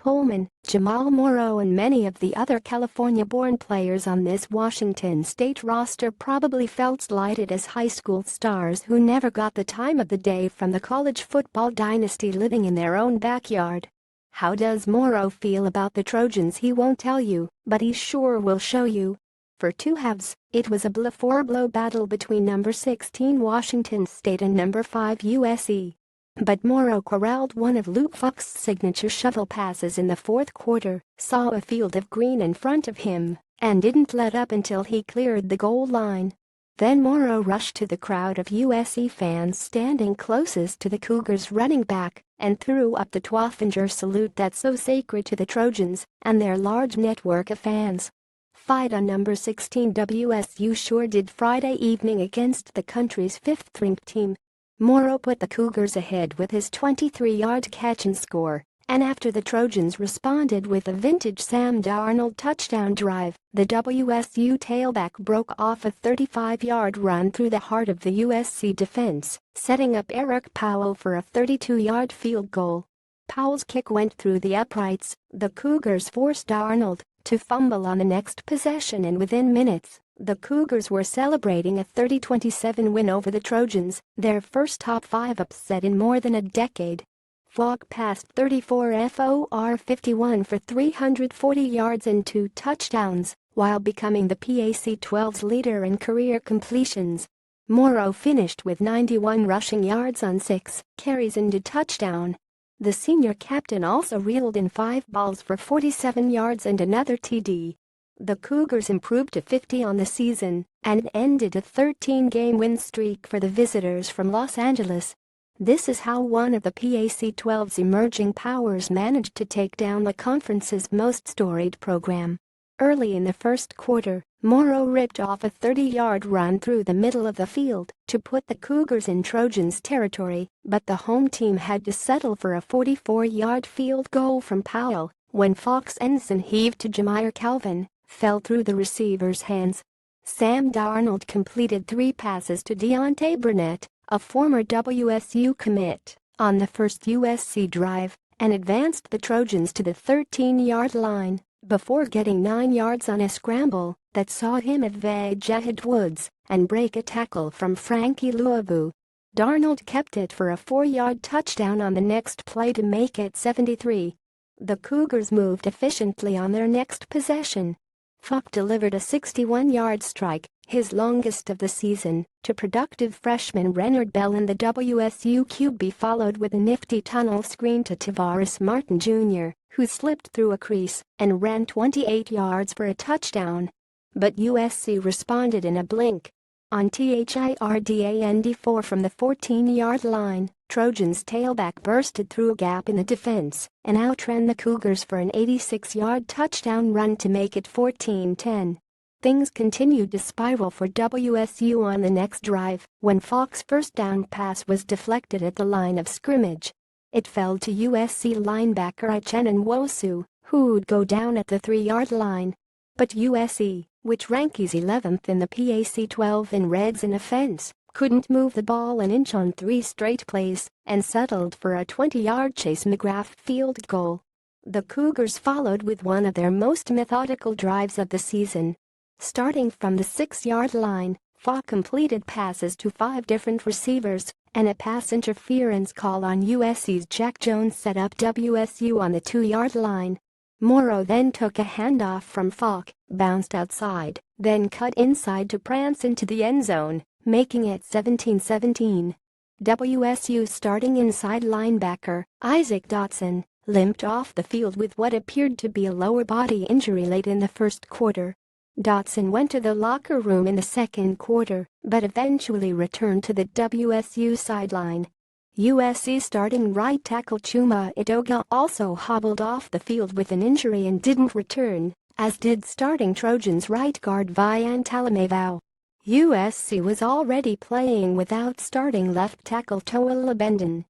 Pullman, Jamal Morrow and many of the other California-born players on this Washington State roster probably felt slighted as high school stars who never got the time of the day from the college football dynasty living in their own backyard. How does Morrow feel about the Trojans? He won't tell you, but he sure will show you. For two halves, it was a blow-for-blow battle between number 16 Washington State and number 5 USC. But Morrow corralled one of Luke Falk's signature shovel passes in the fourth quarter, saw a field of green in front of him, and didn't let up until he cleared the goal line. Then Morrow rushed to the crowd of USC fans standing closest to the Cougars running back and threw up the Twoffinger salute that's so sacred to the Trojans and their large network of fans. Fight on number 16 WSU sure did Friday evening against the country's fifth-ranked team. Morrow put the Cougars ahead with his 23-yard catch and score, and after the Trojans responded with a vintage Sam Darnold touchdown drive, the WSU tailback broke off a 35-yard run through the heart of the USC defense, setting up Eric Powell for a 32-yard field goal. Powell's kick went through the uprights. The Cougars forced Darnold to fumble on the next possession, and within minutes, the Cougars were celebrating a 30-27 win over the Trojans, their first top 5 upset in more than a decade. Falk passed 34 for 51 for 340 yards and 2 touchdowns, while becoming the Pac-12's leader in career completions. Morrow finished with 91 rushing yards on 6 carries and a touchdown. The senior captain also reeled in 5 balls for 47 yards and another TD. The Cougars improved to 50 on the season and ended a 13-game win streak for the visitors from Los Angeles. This is how one of the Pac-12's emerging powers managed to take down the conference's most storied program. Early in the first quarter, Morrow ripped off a 30-yard run through the middle of the field to put the Cougars in Trojans territory, but the home team had to settle for a 44-yard field goal from Powell when Falk's ensign heaved to Jameer Calvin fell through the receiver's hands. Sam Darnold completed 3 passes to Deontay Burnett, a former WSU commit, on the first USC drive and advanced the Trojans to the 13-yard line before getting 9 yards on a scramble that saw him evade Jahid Woods and break a tackle from Frankie Luavu. Darnold kept it for a 4-yard touchdown on the next play to make it 73. The Cougars moved efficiently on their next possession. Falk delivered a 61-yard strike, his longest of the season, to productive freshman Renard Bell, and the WSU QB followed with a nifty tunnel screen to Tavares Martin Jr., who slipped through a crease and ran 28 yards for a touchdown. But USC responded in a blink. On THIRDAND4 from the 14-yard line, Trojans tailback bursted through a gap in the defense and outran the Cougars for an 86-yard touchdown run to make it 14-10. Things continued to spiral for WSU on the next drive when Falk's first down pass was deflected at the line of scrimmage. It fell to USC linebacker Uchenna Nwosu, who'd go down at the 3-yard line. But USC, which ranks 11th in the Pac-12 in reds and offense, couldn't move the ball an inch on 3 straight plays and settled for a 20-yard Chase McGrath field goal. The Cougars followed with one of their most methodical drives of the season. Starting from the 6-yard line, Falk completed passes to 5 different receivers, and a pass interference call on USC's Jack Jones set up WSU on the 2-yard line. Morrow then took a handoff from Falk, bounced outside, then cut inside to prance into the end zone, making it 17-17. WSU starting inside linebacker Isaac Dotson limped off the field with what appeared to be a lower body injury late in the first quarter. Dotson went to the locker room in the second quarter, but eventually returned to the WSU sideline. USC starting right tackle Chuma Edoga also hobbled off the field with an injury and didn't return, as did starting Trojans right guard Vian Talamevau. USC was already playing without starting left tackle Toa Labendon,